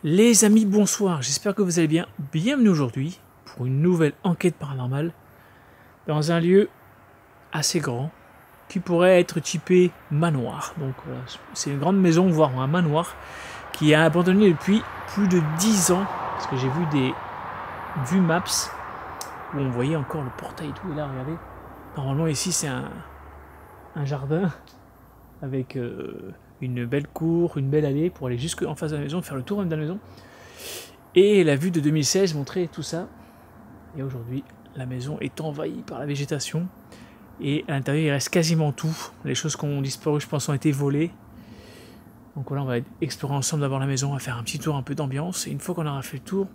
Les amis, bonsoir, j'espère que vous allez bien. Bienvenue aujourd'hui pour une nouvelle enquête paranormale dans un lieu assez grand qui pourrait être typé manoir. Donc c'est une grande maison, voire un manoir, qui est abandonné depuis plus de 10 ans. Parce que j'ai vu des vues maps où on voyait encore le portail et tout. Et là, regardez, normalement ici c'est un jardin avec une belle cour, une belle allée pour aller jusque en face de la maison, faire le tour même de la maison. Et la vue de 2016 montrait tout ça. Et aujourd'hui, la maison est envahie par la végétation. Et à l'intérieur, il reste quasiment tout. Les choses qui ont disparu, je pense, ont été volées. Donc voilà, on va explorer ensemble d'abord la maison, on va faire un petit tour, un peu d'ambiance. Et une fois qu'on aura fait le tour,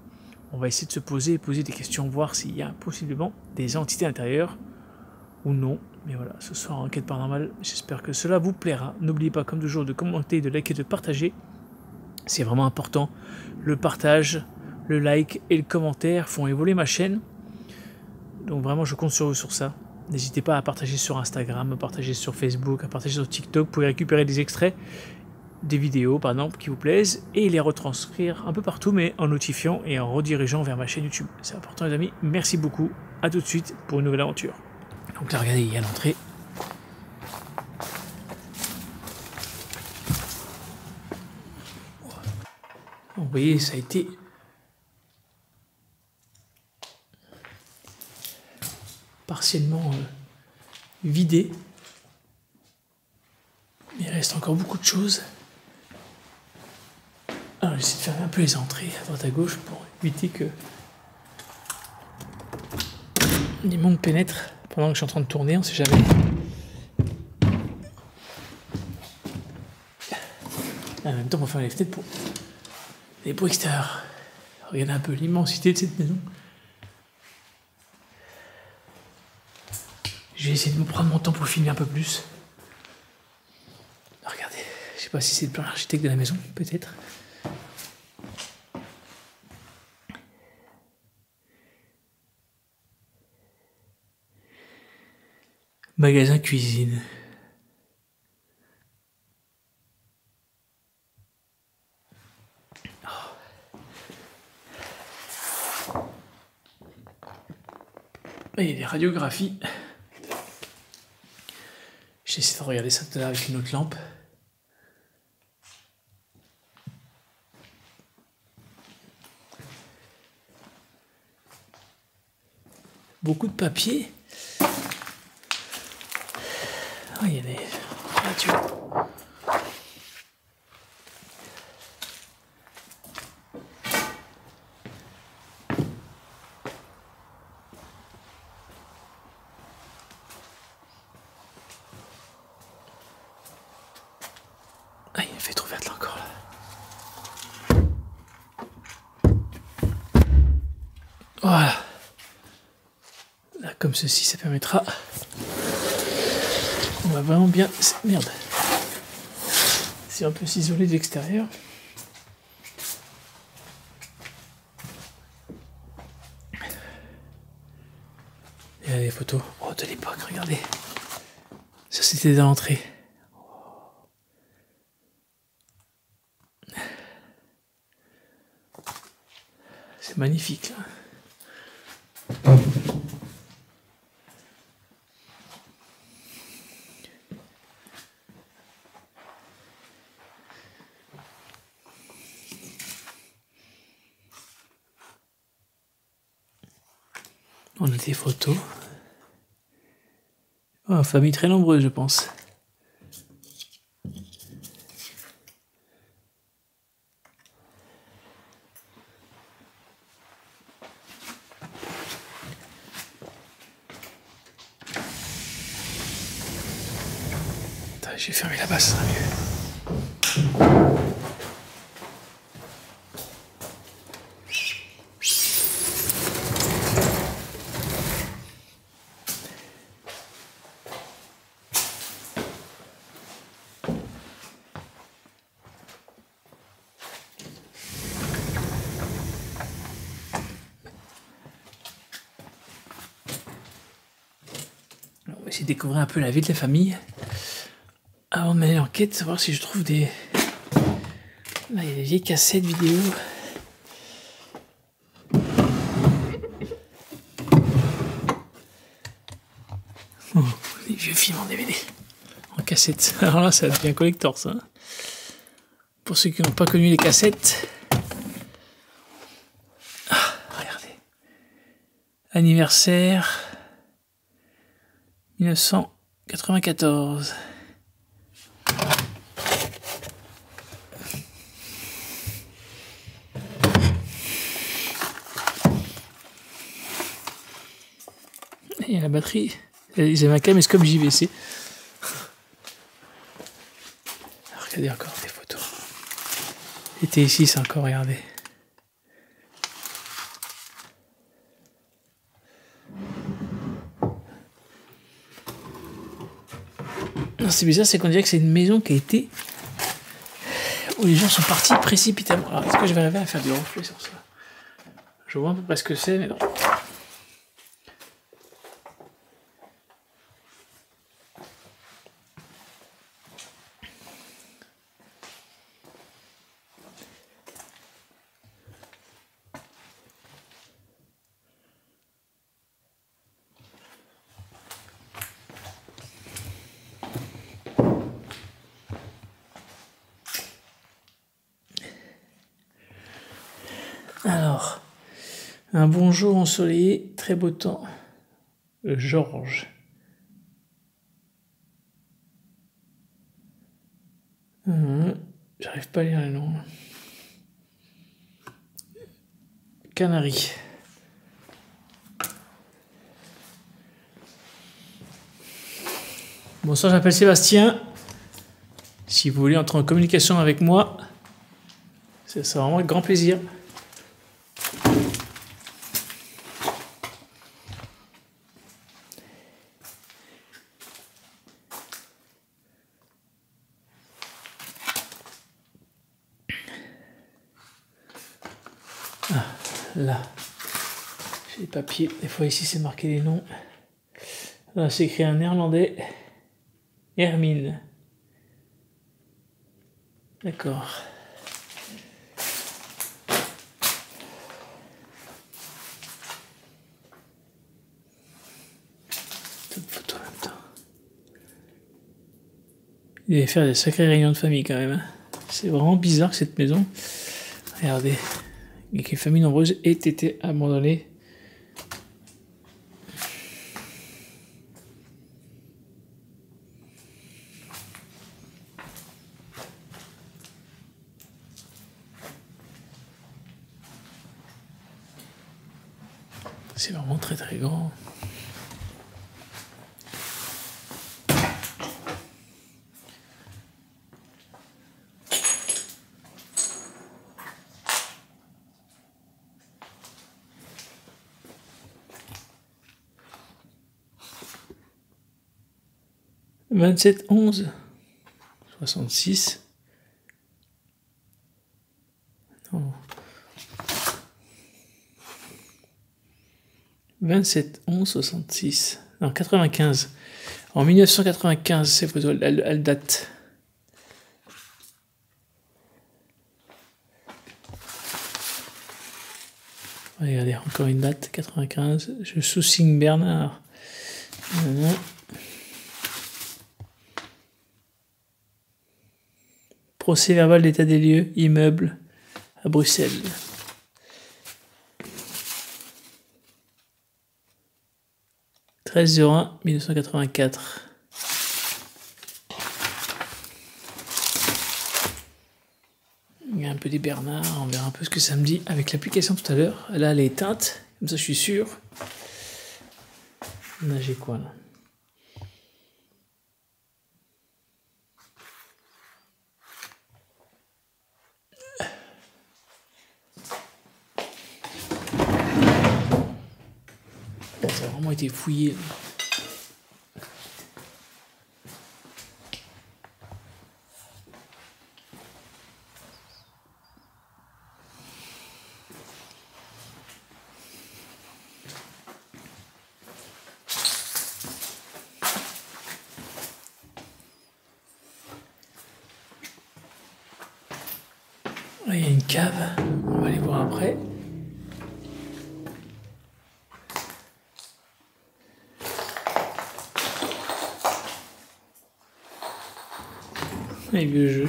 on va essayer de se poser et poser des questions, voir s'il y a possiblement des entités à l'intérieur ou non. Mais voilà, ce soir, enquête paranormale, j'espère que cela vous plaira. N'oubliez pas, comme toujours, de commenter, de liker, de partager. C'est vraiment important. Le partage, le like et le commentaire font évoluer ma chaîne. Donc vraiment, je compte sur vous sur ça. N'hésitez pas à partager sur Instagram, à partager sur Facebook, à partager sur TikTok. Vous pouvez récupérer des extraits, des vidéos par exemple qui vous plaisent et les retranscrire un peu partout, mais en notifiant et en redirigeant vers ma chaîne YouTube. C'est important les amis. Merci beaucoup. À tout de suite pour une nouvelle aventure. Donc là, regardez, il y a l'entrée. Vous voyez, ça a été partiellement vidé. Mais il reste encore beaucoup de choses. Alors j'essaie de faire un peu les entrées à droite à gauche pour éviter que les mondes pénètrent pendant que je suis en train de tourner, on sait jamais. En même temps, on va faire les fenêtres pour les bruits extérieurs. Regardez un peu l'immensité de cette maison. Je vais essayer de me prendre mon temps pour filmer un peu plus. Regardez, je sais pas si c'est le plan architecte de la maison, peut-être. Magasin cuisine. Il y a des radiographies. J'essaie de regarder ça tout à l'heure avec une autre lampe. Beaucoup de papier. Oh, il y a des radios. Ah, il fait trop verte là encore là. Voilà. Là, comme ceci, ça permettra. On va vraiment bien. Merde. Si on peut s'isoler de l'extérieur. Il y a des photos. Oh, de l'époque, regardez. Ça, c'était dans l'entrée. C'est magnifique là. On a des photos. Oh, famille très nombreuse, je pense. J'ai fermé là-bas, ça sera mieux. On va essayer de découvrir un peu la vie de la famille. Avant de mener l'enquête, savoir si je trouve des... Là, il y a des vieilles cassettes vidéo. vieux films en DVD. En cassette. Alors là, ça devient collector, ça. Pour ceux qui n'ont pas connu les cassettes. Ah, regardez. Anniversaire 1994. Il y a la batterie. Ils avaient un caméscope JVC. Regardez encore des photos. Et ici, c'est encore, regardez. C'est bizarre, c'est qu'on dirait que c'est une maison qui a été... où les gens sont partis précipitamment. Alors, est-ce que je vais arriver à faire du reflet sur ça? Je vois à peu près ce que c'est, mais non. Alors, un bon jour ensoleillé, très beau temps. Georges. J'arrive pas à lire les noms. Canaries. Bonsoir, j'appelle Sébastien. Si vous voulez entrer en communication avec moi, ça sera vraiment avec grand plaisir. Ah, là, j'ai les papiers. Des fois ici c'est marqué les noms. Là c'est écrit en néerlandais. Hermine. D'accord. Toute photo en même temps. Il devait faire des sacrées réunions de famille quand même. C'est vraiment bizarre que cette maison. Regardez. Et qu'une famille nombreuse ait été abandonnée. C'est vraiment très très grand. « 27/11/66 » Non. 27/11/66 Non, 95. En 1995, ces photos, elles datent. Regardez, encore une date, 95. Je sous-signe Bernard. Procès verbal d'état des lieux, immeuble à Bruxelles. « 13/01/1984 » Il y a un peu des Bernard, on verra un peu ce que ça me dit avec l'application tout à l'heure. Là, elle est éteinte, comme ça je suis sûr. Là, j'ai quoi là? Ça a vraiment été fouillé. Là, il y a une cave, on va aller voir après. Les vieux jeux.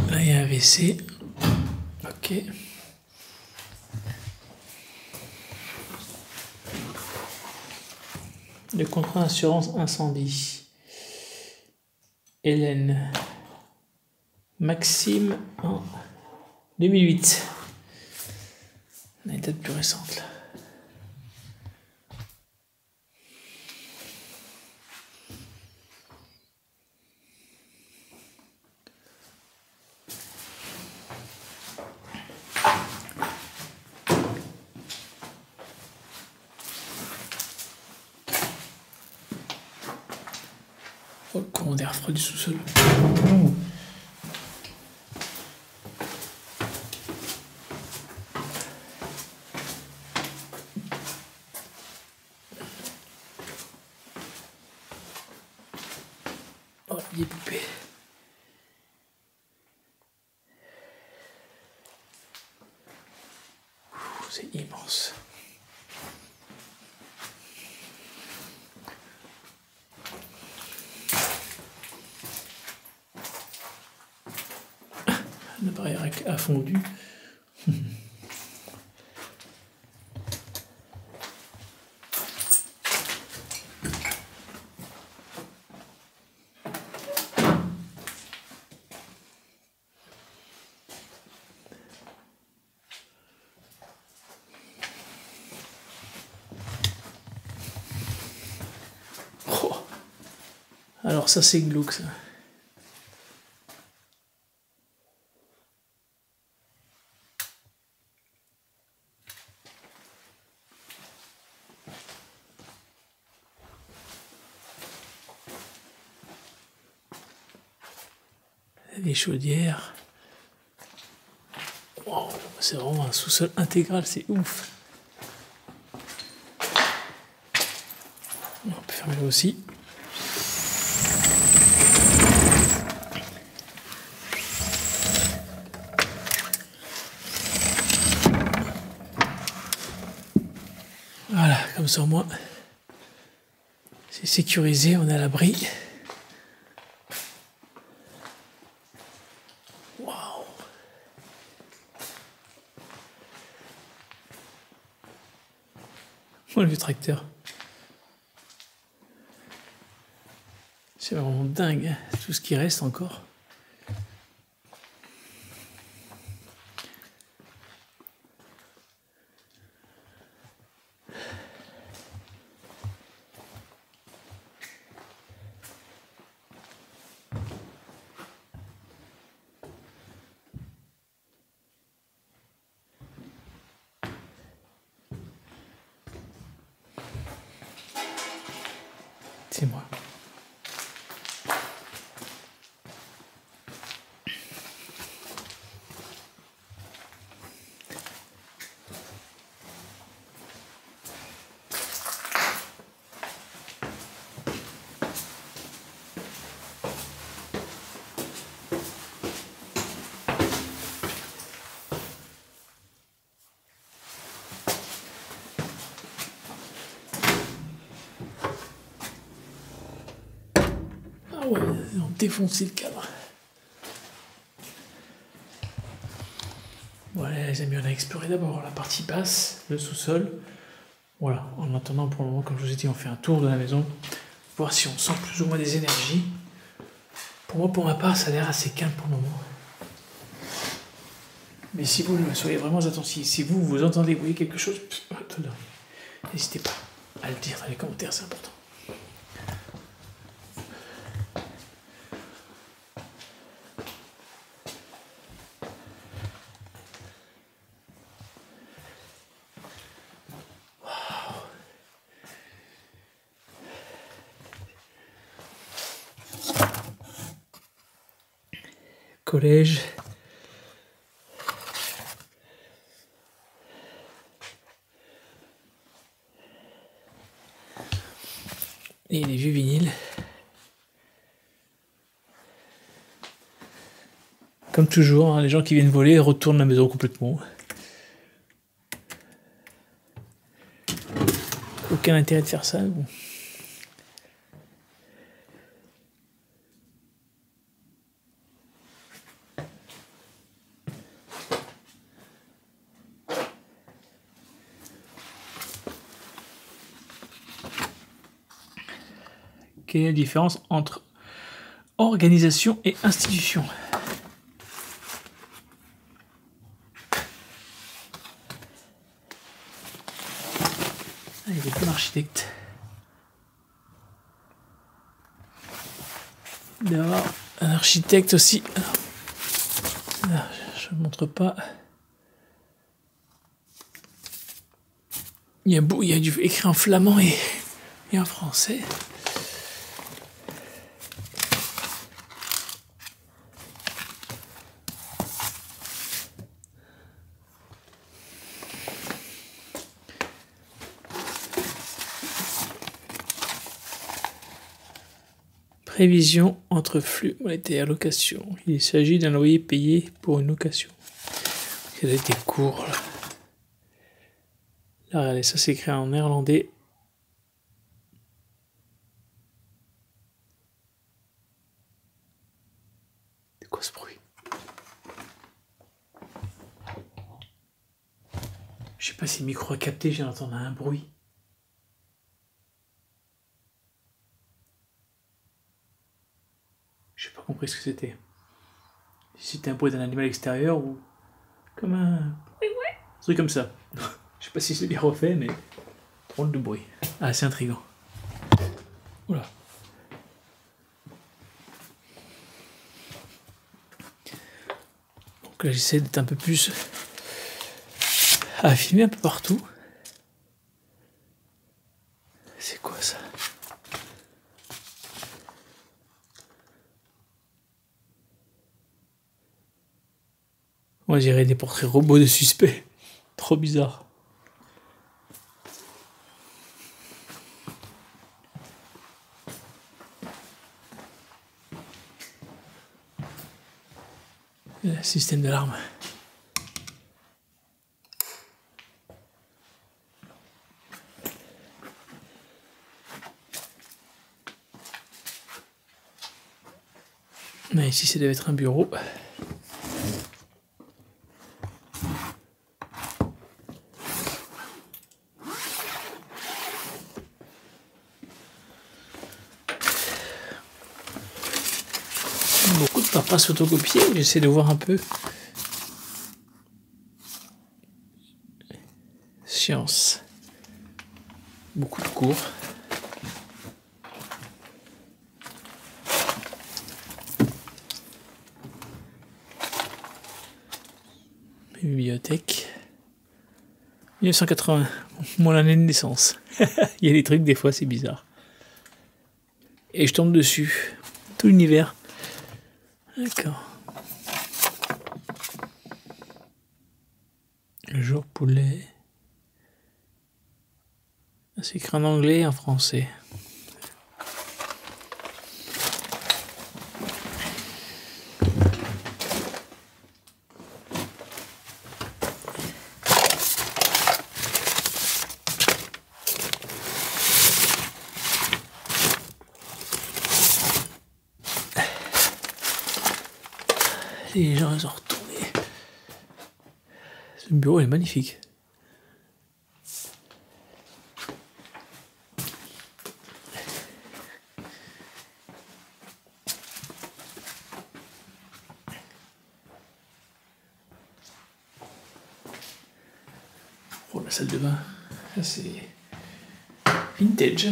Là, il y a un WC. Ok. Le contrat d'assurance incendie. Hélène. Maxime en 2008. Une date plus récente là. Oh, le courant d'air froid du sous-sol. Oh, des poupées. C'est immense. L'appareil a fondu. Oh. Alors ça c'est glauque ça. Les chaudières. Wow, c'est vraiment un sous-sol intégral, c'est ouf. On peut fermer là aussi. Voilà, comme ça au moins c'est sécurisé, on est à l'abri. Waouh! Oh, le vieux tracteur. C'est vraiment dingue, hein, tout ce qui reste encore. C'est moi. Ah ouais, ils ont défoncé le cadre. Voilà les amis, on a exploré d'abord la partie basse, le sous-sol. Voilà, en attendant pour le moment, comme je vous ai dit, on fait un tour de la maison, voir si on sent plus ou moins des énergies. Pour moi, pour ma part, ça a l'air assez calme pour le moment. Mais si vous soyez vraiment attentifs, si vous entendez, vous voyez quelque chose, n'hésitez pas à le dire dans les commentaires, c'est important. Collège. Comme toujours, hein, les gens qui viennent voler retournent la maison complètement. Aucun intérêt de faire ça. Bon. Quelle est la différence entre organisation et institution? Il y avait plein d'architectes. D'avoir un architecte aussi. Alors, je ne montre pas. Il y a écrit en flamand et en français. Prévision entre flux monétaires, location. Il s'agit d'un loyer payé pour une location. Il a été court. Là, regardez, ça s'écrit en néerlandais. C'est quoi ce bruit? Je sais pas si le micro a capté, j'ai entendu un bruit. J'ai pas compris ce que c'était. Si c'était un bruit d'un animal extérieur ou comme un truc comme ça. Je sais pas si c'est bien refait, mais drôle de bruit. Ah, c'est intriguant. Oula. Donc là, j'essaie d'être un peu plus à filmer un peu partout. C'est quoi ça? Moi, j'irais des portraits robots de suspects. Trop bizarre. Le système d'alarme. Mais ici, ça devait être un bureau. Beaucoup de papas photocopiés. J'essaie de voir un peu. Science. Beaucoup de cours. Bibliothèque. 1980. Mon année de naissance. Il y a des trucs, des fois, c'est bizarre. Et je tombe dessus. Tout l'univers. D'accord. Le jour poulet. C'est écrit en anglais et en français. Les gens ils ont retourné. Ce bureau est magnifique. Oh, la salle de bain. C'est vintage.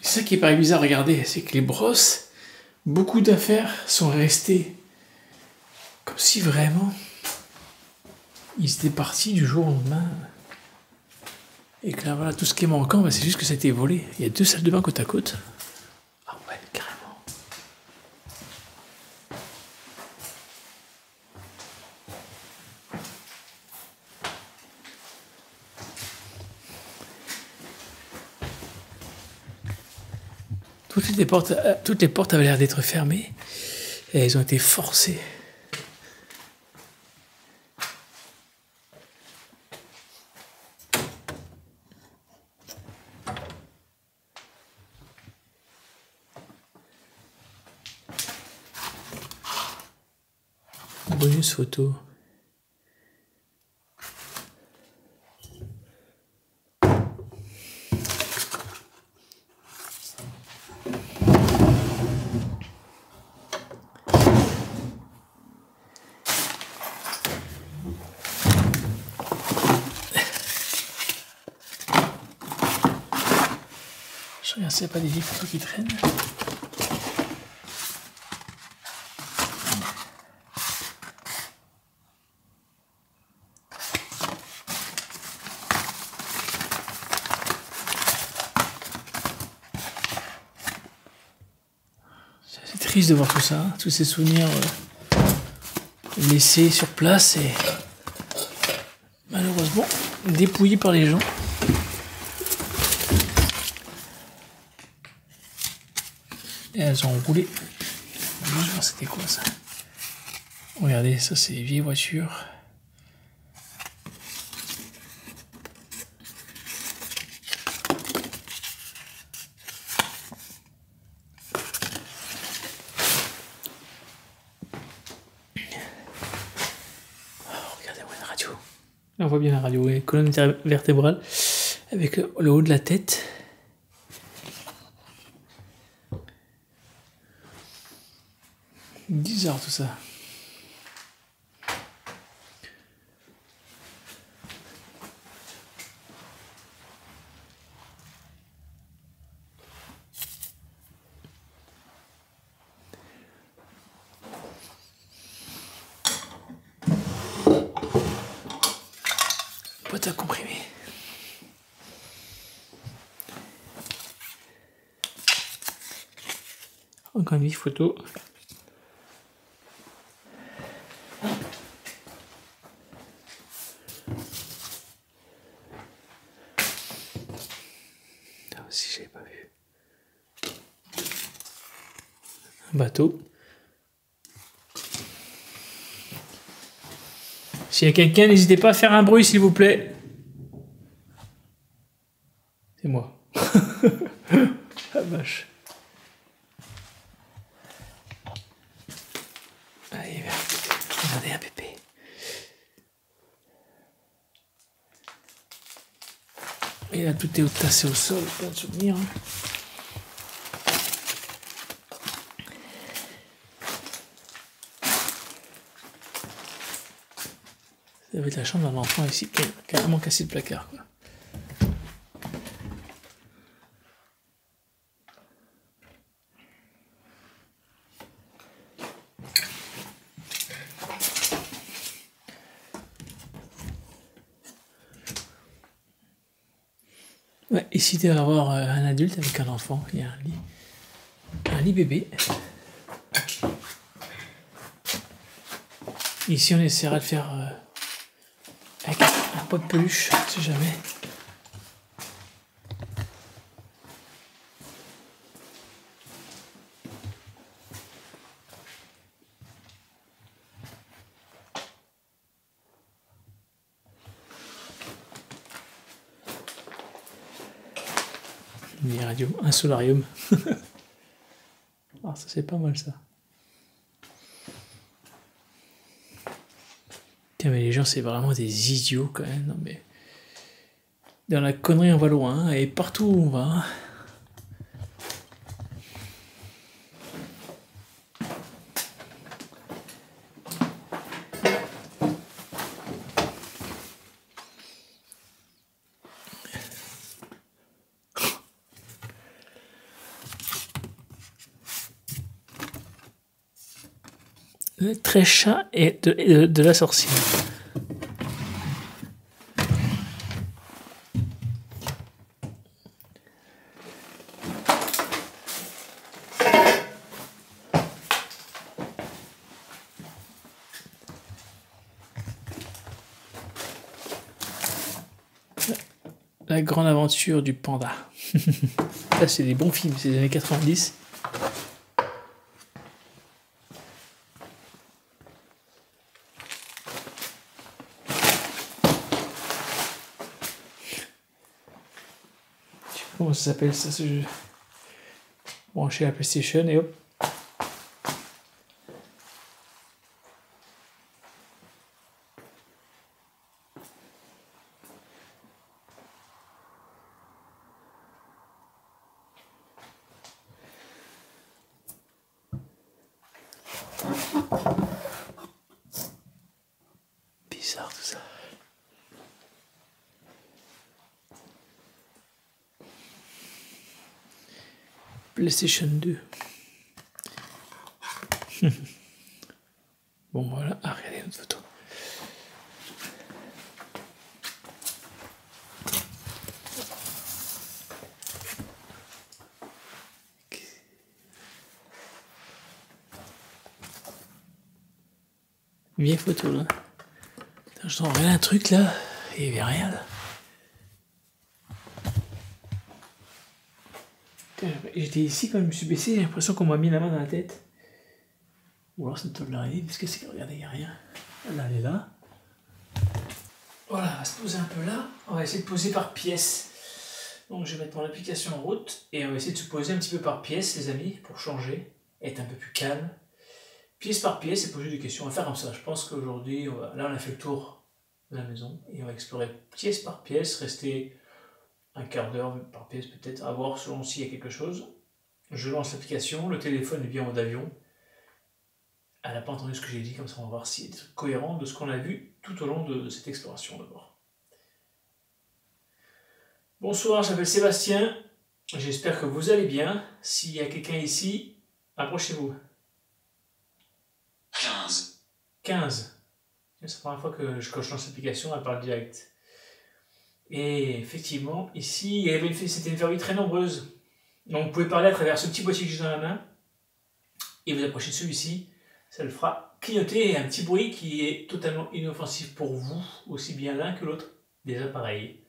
C'est ça qui est pas bizarre à regarder, c'est que les brosses, beaucoup d'affaires sont restées comme si vraiment ils étaient partis du jour au lendemain. Et que là, voilà, tout ce qui est manquant, bah, c'est juste que ça a été volé. Il y a 2 salles de bain côte à côte. Ah ouais, carrément. Toutes les portes avaient l'air d'être fermées. Et elles ont été forcées. Bonus photo. Je regarde s'il n'y a pas des vieilles photos qui traînent. C'est triste de voir tout ça, tous ces souvenirs laissés sur place et malheureusement dépouillés par les gens. Et elles ont roulé. C'était quoi ça? Regardez, ça c'est les vieilles voitures. Regardez-moi la radio. Là, on voit bien la radio, et colonne vertébrale avec le haut de la tête. Bizarre tout ça. Boîte à comprimer. Encore une vieille photo. Si j'avais pas vu. Un bateau. S'il y a quelqu'un, n'hésitez pas à faire un bruit, s'il vous plaît. C'est moi. La vache. Allez, regardez un pépé. Et là, tout est tassé au sol, plein de souvenirs. Ça va être la chambre d'un enfant ici qui a carrément cassé le placard, quoi. Ouais, ici, tu vas avoir un adulte avec un enfant. Il y a un lit bébé. Ici, on essaiera de faire avec un pot de peluche, si jamais. Une radio, un solarium. Ah, ça c'est pas mal ça. Tiens, mais les gens c'est vraiment des idiots quand même. Non mais dans la connerie on va loin et partout où on va. Le tréchat et de la sorcière. La grande aventure du panda. Ça c'est des bons films, c'est des années 90. comment ça s'appelle ça, ce jeu. Brancher la PlayStation et hop. Bizarre tout ça. PlayStation 2. Bon voilà, ah, regardez notre photo. Vieille photo là. Putain, je t'enverrai un truc là, et il n'y avait rien là. J'étais ici quand je me suis baissé, j'ai l'impression qu'on m'a mis la main dans la tête. Ou alors c'est une toile d'araignée, parce que c'est, regardez, il n'y a rien. Là, elle est là. Voilà, on va se poser un peu là. On va essayer de poser par pièce. Donc je vais mettre mon application en route et on va essayer de se poser un petit peu par pièce, les amis, pour changer, être un peu plus calme. Pièce par pièce et poser des questions. On va faire comme ça. Je pense qu'aujourd'hui, là on a fait le tour de la maison et on va explorer pièce par pièce, rester un quart d'heure par pièce peut-être, à voir selon s'il y a quelque chose. Je lance l'application, le téléphone est bien en mode avion. Elle n'a pas entendu ce que j'ai dit, comme ça on va voir s'il y a des trucs cohérents de ce qu'on a vu tout au long de cette exploration d'abord. Bonsoir, je m'appelle Sébastien, j'espère que vous allez bien. S'il y a quelqu'un ici, approchez-vous. 15. 15. C'est la première fois que je lance l'application, elle parle direct. Et effectivement, ici, c'était une verrouille très nombreuse. Donc vous pouvez parler à travers ce petit boîtier que j'ai dans la main, et vous approchez de celui-ci, ça le fera clignoter et un petit bruit qui est totalement inoffensif pour vous, aussi bien l'un que l'autre des appareils.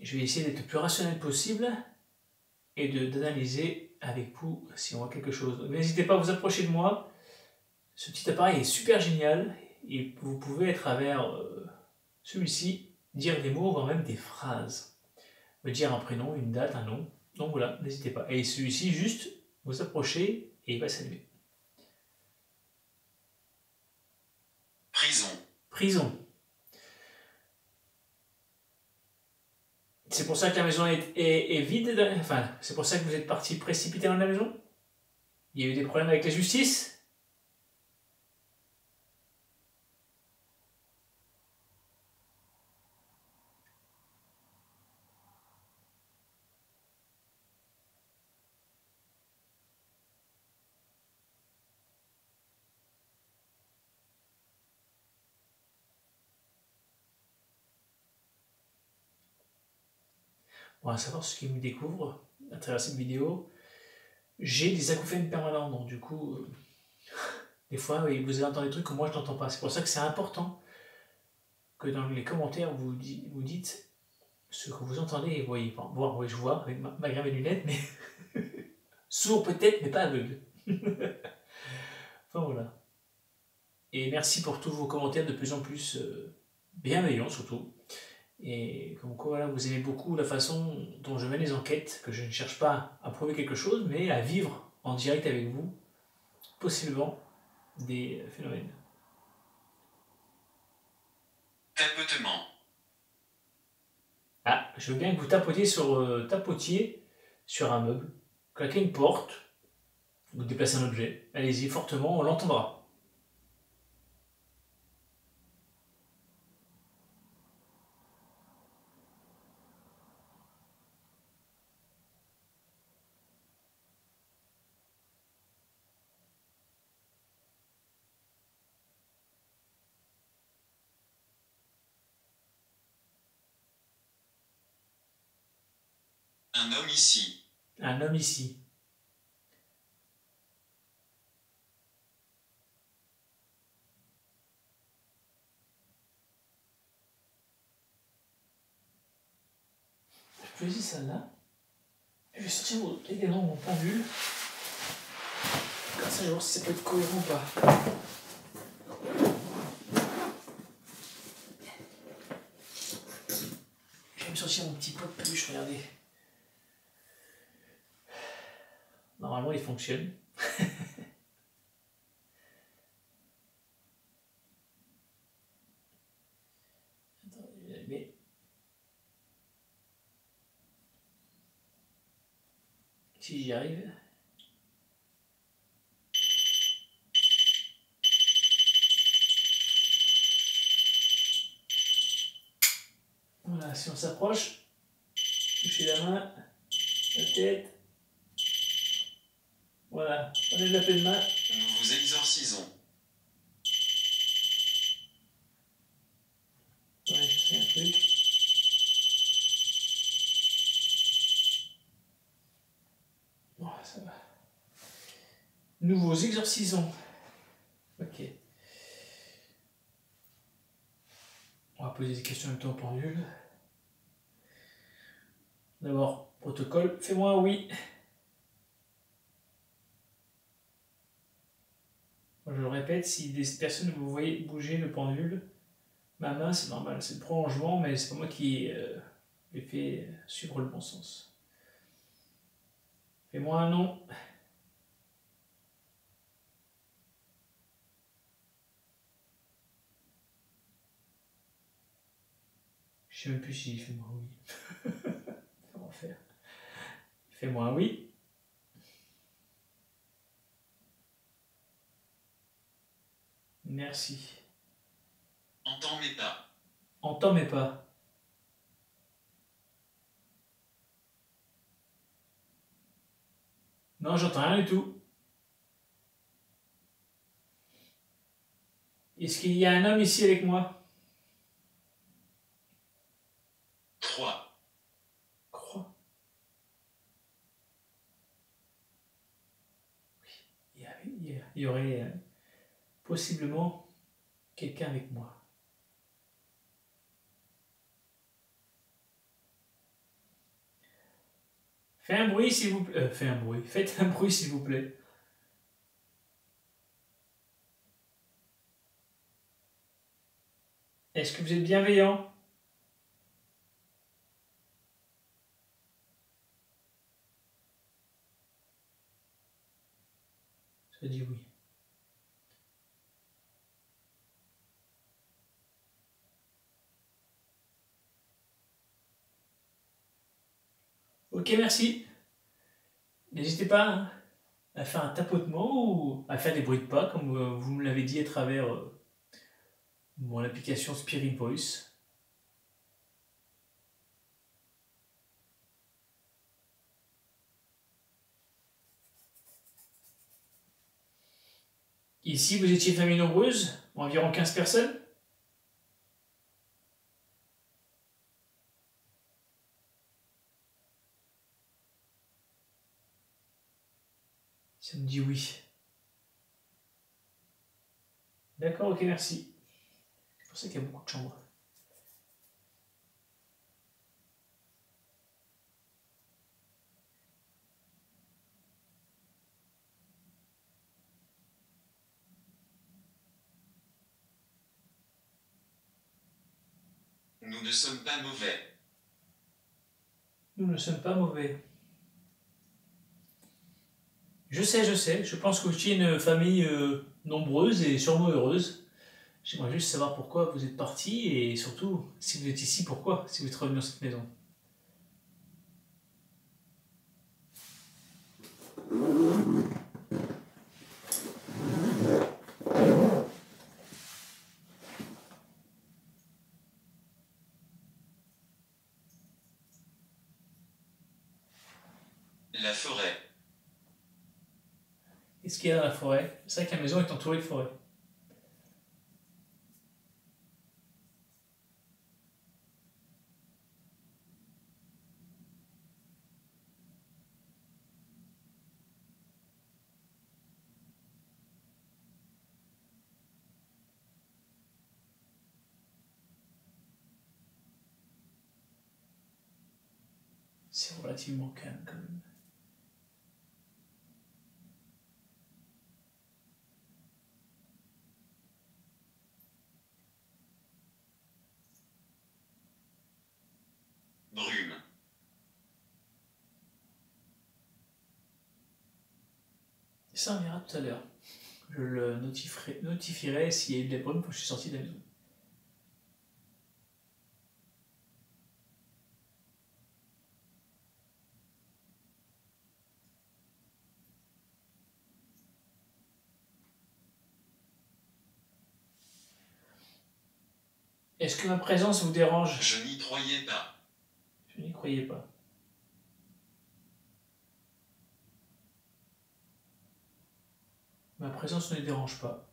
Je vais essayer d'être le plus rationnel possible et d'analyser avec vous si on voit quelque chose. N'hésitez pas à vous approcher de moi, ce petit appareil est super génial et vous pouvez à travers celui-ci dire des mots, voire même des phrases. Me dire un prénom, une date, un nom. Donc voilà, n'hésitez pas. Et celui-ci, juste vous approchez et il va s'allumer. Prison. Prison. C'est pour ça que la maison est vide, enfin, c'est pour ça que vous êtes parti précipité dans la maison? Il y a eu des problèmes avec la justice? Bon, à savoir ce qu'ils me découvrent à travers cette vidéo, j'ai des acouphènes permanents, donc du coup, des fois, oui, vous allez entendre des trucs que moi je n'entends pas. C'est pour ça que c'est important que dans les commentaires, vous dites ce que vous entendez et voyez. Enfin, voir, oui, je vois, avec malgré mes lunettes, mais sourd peut-être, mais pas aveugle. Enfin voilà. Et merci pour tous vos commentaires de plus en plus bienveillants surtout. Et comme quoi, voilà, vous aimez beaucoup la façon dont je mène les enquêtes, que je ne cherche pas à prouver quelque chose, mais à vivre en direct avec vous, possiblement, des phénomènes. Tapotement. Ah, je veux bien que vous tapotiez sur un meuble, claquez une porte, vous déplacez un objet, allez-y fortement, on l'entendra. Un homme ici. Un homme ici. Je choisis celle-là. Je vais sortir également mon pendule. Comme ça, je vais voir si ça peut être cohérent ou pas. Je vais me sortir mon petit pot de peluche, regardez. Normalement, il fonctionne. Attendez, je vais allumer. Si j'y arrive. Voilà, si on s'approche, touchez la main, la tête. Voilà, prenez de la pleine main. Nous vous exorcisons. Ouais, c'est un truc. Bon, ça va. Nous vous exorcisons. Ok. On va poser des questions en même temps au pendule. D'abord, protocole. Fais-moi un oui. Je le répète, si des personnes vous voyez bouger le pendule, ma main c'est normal, c'est le prolongement, mais c'est pas moi qui les fait suivre le bon sens. Fais-moi un non. Je sais même plus si fais-moi un oui. Comment faire? Fais-moi un oui. Merci. Entends mes pas. Entends mais pas. Non, j'entends rien du tout. Est-ce qu'il y a un homme ici avec moi? 3. Crois. Il y aurait possiblement quelqu'un avec moi. Fais un bruit s'il vous plaît. Fais un bruit. Faites un bruit s'il vous plaît. Est-ce que vous êtes bienveillant? Ça dit oui. Ok, merci. N'hésitez pas hein, à faire un tapotement ou à faire des bruits de pas, comme vous me l'avez dit à travers l'application Spirit Voice. Ici, vous étiez une famille nombreuse, environ 15 personnes. Ça me dit oui. D'accord, ok, merci. C'est pour ça qu'il y a beaucoup de chambres. Nous ne sommes pas mauvais. Nous ne sommes pas mauvais. Je sais, je pense que vous étiez une famille nombreuse et sûrement heureuse. J'aimerais juste savoir pourquoi vous êtes parti et surtout, si vous êtes ici, pourquoi, si vous êtes revenu dans cette maison. La forêt. Qu'est-ce qu'il y a dans la forêt? C'est vrai que la maison est entourée de forêt. C'est relativement calme quand même. Brume. Ça, on verra tout à l'heure. Je le notifierai s'il y a eu des problèmes quand je suis sorti de la maison. Est-ce que ma présence vous dérange? Je n'y croyais pas. Je n'y croyais pas. Ma présence ne les dérange pas.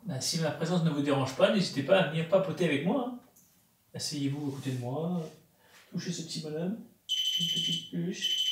Ben, si ma présence ne vous dérange pas, n'hésitez pas à venir papoter avec moi. Hein. Asseyez-vous à côté de moi. Touchez ce petit bonhomme. Une petite peluche.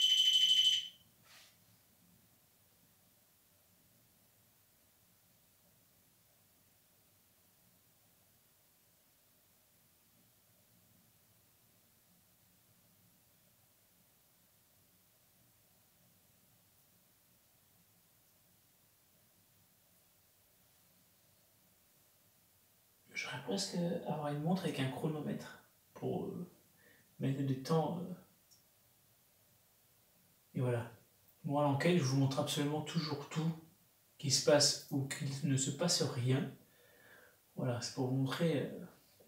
J'aurais presque avoir une montre avec un chronomètre pour mettre du temps. Et voilà. Moi, à l'enquête, je vous montre absolument toujours tout qui se passe ou qu'il ne se passe rien. Voilà, c'est pour vous montrer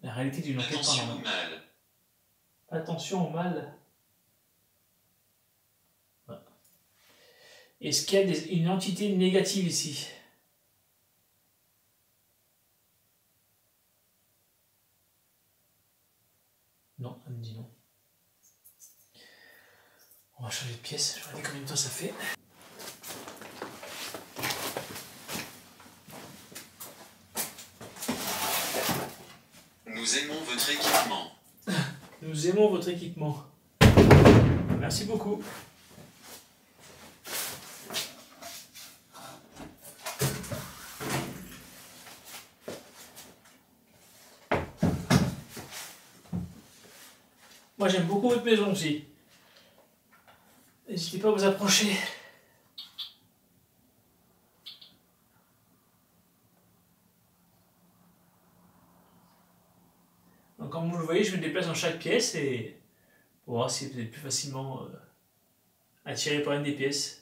la réalité d'une enquête Attention au paranormale. mal. Attention au mal. Voilà. Est-ce qu'il y a une entité négative ici? Non, elle me dit non. On va changer de pièce, je vais regarder combien de temps ça fait. Nous aimons votre équipement. Nous aimons votre équipement. Merci beaucoup. Moi j'aime beaucoup votre maison aussi. N'hésitez pas à vous approcher. Donc comme vous le voyez, je me déplace dans chaque pièce et pour voir si vous êtes plus facilement attiré par une des pièces.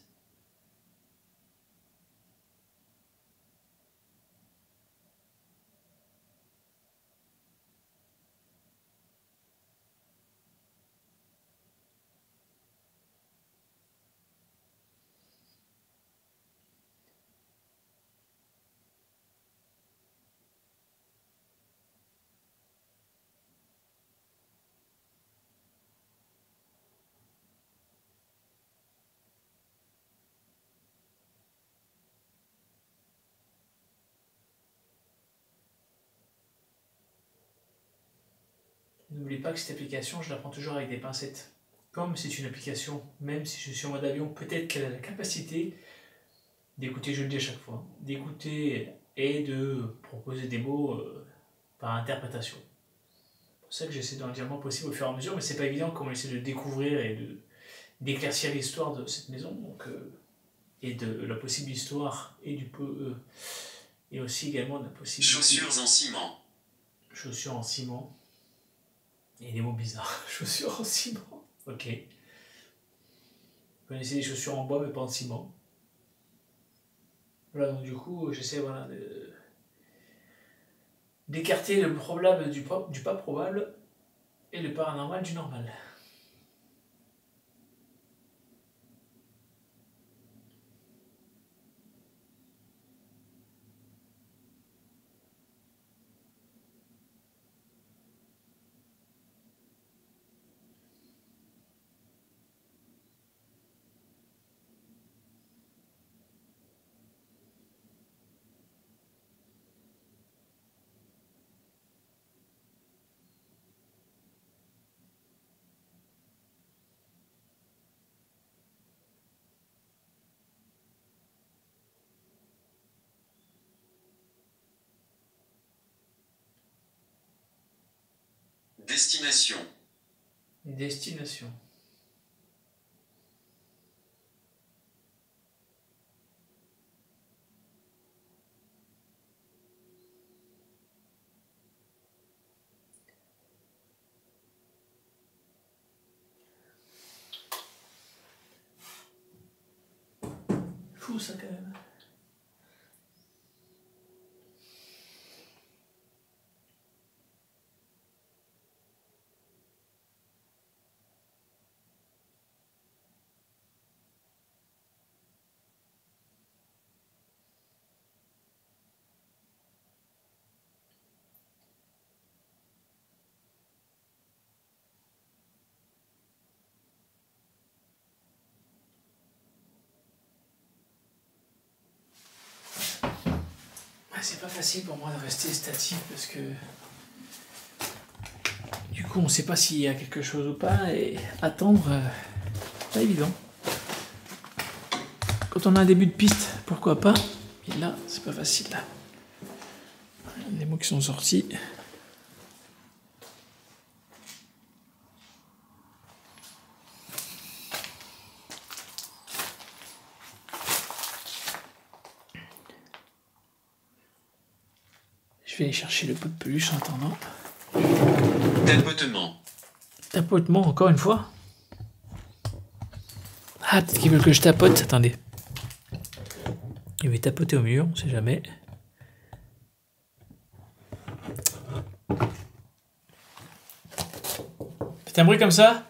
N'oubliez pas que cette application, je la prends toujours avec des pincettes. Comme c'est une application, même si je suis en mode avion, peut-être qu'elle a la capacité d'écouter, je le dis à chaque fois, d'écouter et de proposer des mots par interprétation. C'est pour ça que j'essaie d'en dire le moins possible au fur et à mesure, mais c'est pas évident quand on essaie de découvrir et d'éclaircir l'histoire de cette maison, donc, et de la possible histoire et et aussi également de la possible Chaussures en ciment. chaussures en ciment. Et des mots bizarres. Chaussures en ciment. Ok. Vous connaissez les chaussures en bois mais pas en ciment. Voilà, donc du coup, j'essaie voilà, d'écarter le probable du pas probable et le paranormal du normal. Destination. Destination. fou ça quand même. C'est pas facile pour moi de rester statique parce que du coup on sait pas s'il y a quelque chose ou pas et attendre pas évident. Quand on a un début de piste, pourquoi pas, mais là c'est pas facile là. Les mots qui sont sortis. Je vais aller chercher le pot de peluche en attendant. Tapotement. Tapotement encore une fois. Ah, peut-être qu'ils veulent que je tapote. Attendez. Je vais tapoter au mur, on sait jamais. Faites un bruit comme ça.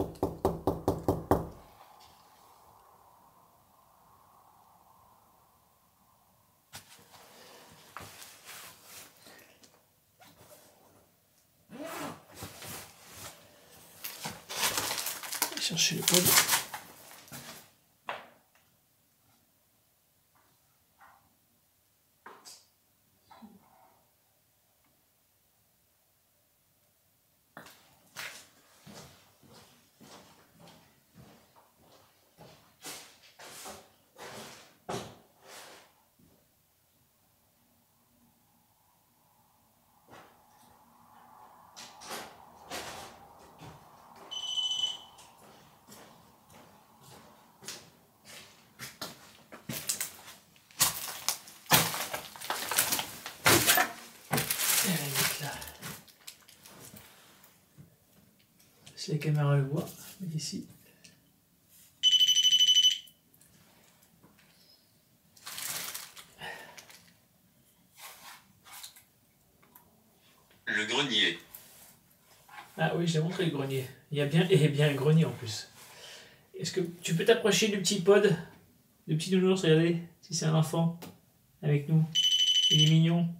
Chercher le pod. Si la caméra le voit, mais ici. Le grenier. Ah oui, je l'ai montré le grenier. Il y a bien, et bien un grenier en plus. Est-ce que tu peux t'approcher du petit pod, du petit nounours, regardez, si c'est un enfant avec nous. Il est mignon.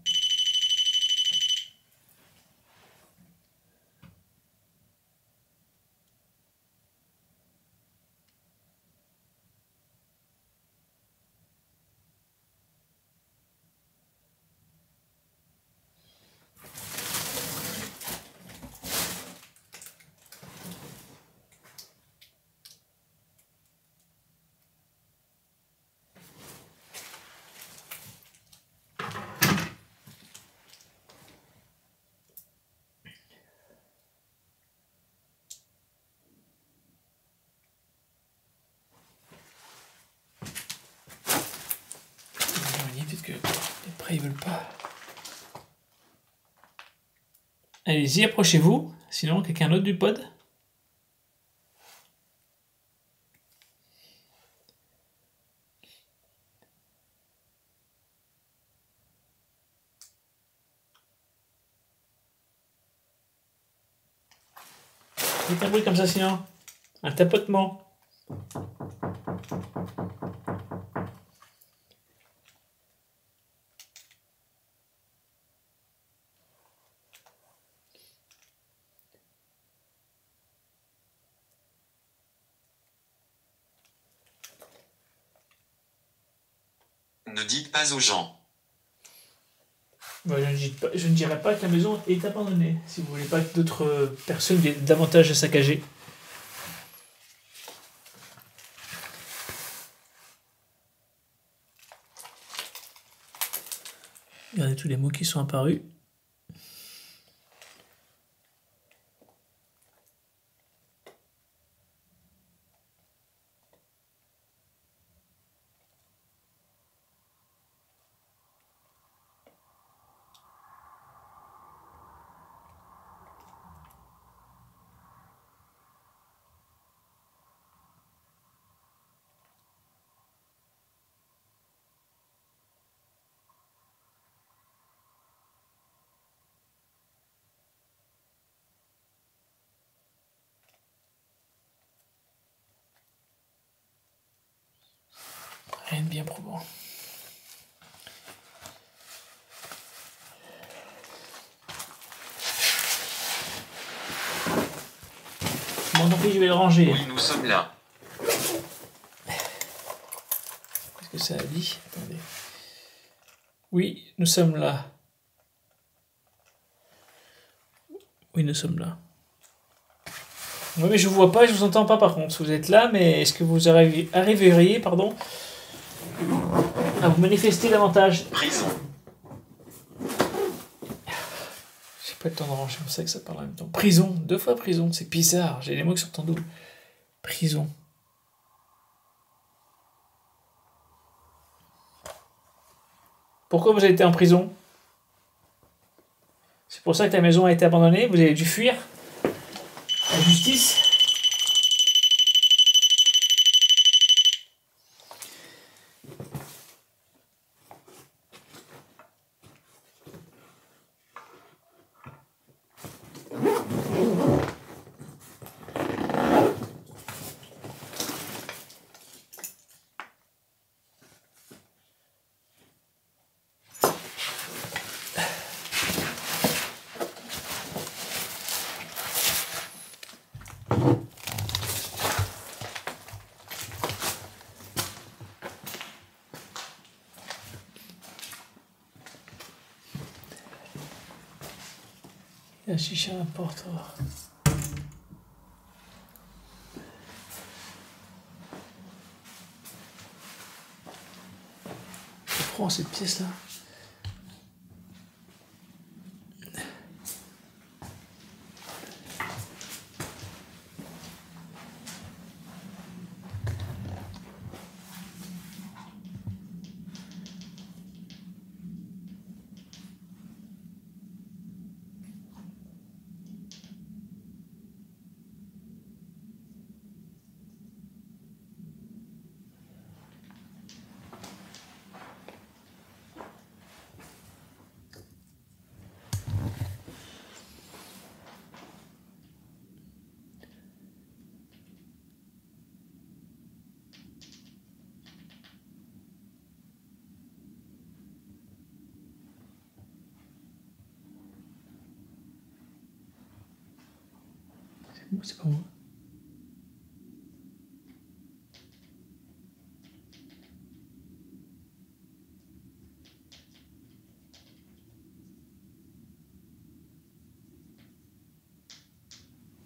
Peut-être que après ils veulent pas. Allez-y, approchez-vous. Sinon, quelqu'un d'autre du pod. Faites un bruit comme ça sinon. Un tapotement. Ne dites pas aux gens. Bah, je ne dirais pas que la maison est abandonnée. Si vous voulez pas que d'autres personnes viennent davantage saccager. Regardez tous les mots qui sont apparus. Rien de bien probant. Bon, tant pis, je vais le ranger. Oui, nous sommes là. Qu'est-ce que ça a dit? Attendez. Oui, nous sommes là. Oui, nous sommes là. Oui, mais je vous vois pas, je vous entends pas par contre. Vous êtes là, mais est-ce que vous arriveriez, pardon, à vous manifester davantage? Prison. J'ai pas le temps de ranger, c'est pour ça que ça parle en même temps. Prison, 2 fois prison, c'est bizarre. J'ai les mots qui sont en double. Prison. Pourquoi vous avez été en prison? C'est pour ça que la maison a été abandonnée? Vous avez dû fuir la justice? La chicha n'importe. Je prends cette pièce-là. C'est pas moi.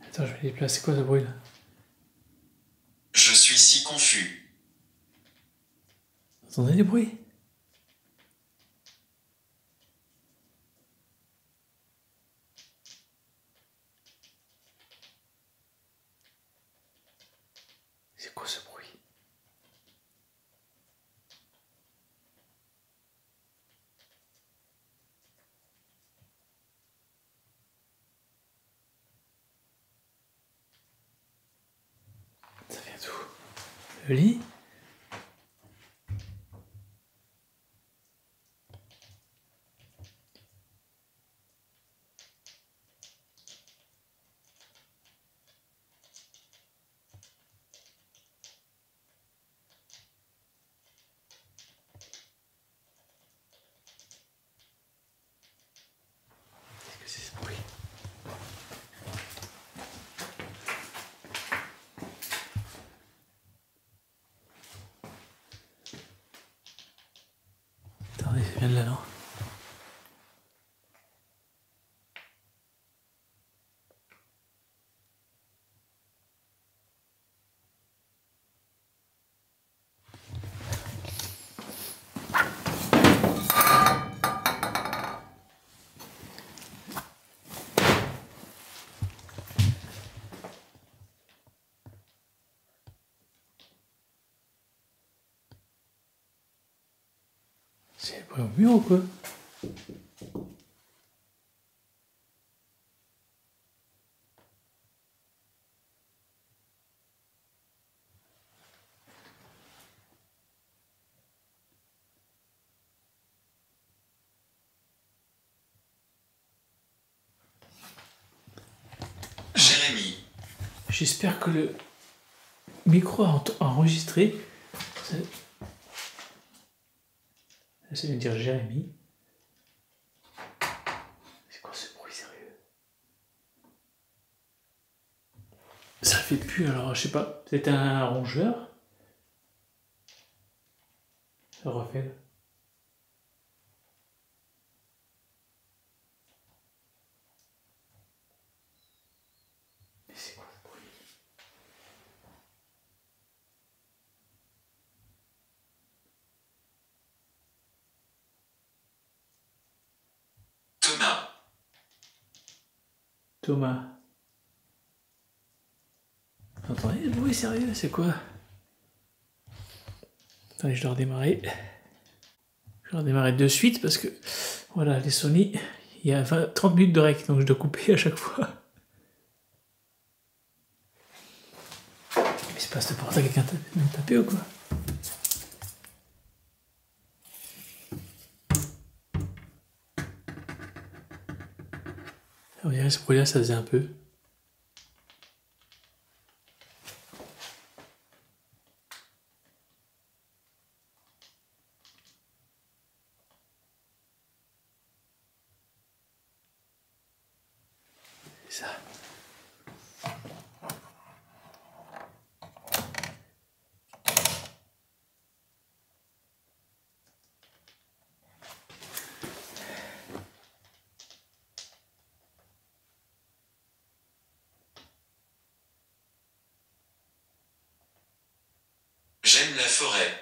Attends, je vais les placer. C'est quoi ce bruit là? Je suis si confus. Vous entendez les bruits? C'est quoi ce bruit? Ça vient d'où? Le lit? Qu'est-ce que c'est ce bruit? Attendez, ça vient de là, non? C'est le bruit au mur ou quoi? Jérémy. J'espère que le micro a enregistré. J'essaie de dire Jérémy. C'est quoi ce bruit sérieux? Ça fait plus, alors je sais pas, peut-être un rongeur. Ça refait. Mais c'est quoi ce bruit? Thomas. Thomas. Vous entendez le bruit sérieux? C'est quoi? Attendez, je dois redémarrer. Je dois redémarrer de suite parce que voilà, les Sony, il y a 30 minutes de rec, donc je dois couper à chaque fois. Il se passe de porte à quelqu'un tapé ou quoi? On dirait ce bruit-là, ça faisait un peu. C'est ça. J'aime la forêt.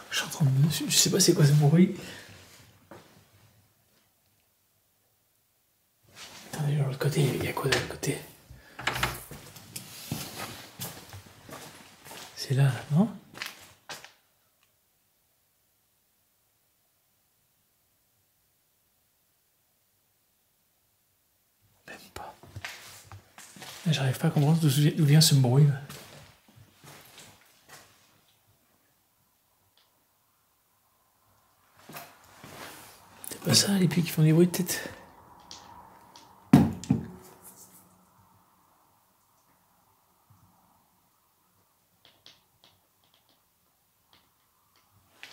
Je suis en train de... Je sais pas c'est quoi ce bruit. Attendez, de l'autre côté, il y a quoi de l'autre côté? C'est là, non? Même pas. J'arrive pas à comprendre d'où vient ce bruit. Là. C'est pas ça, les pieds qui font des bruits de tête.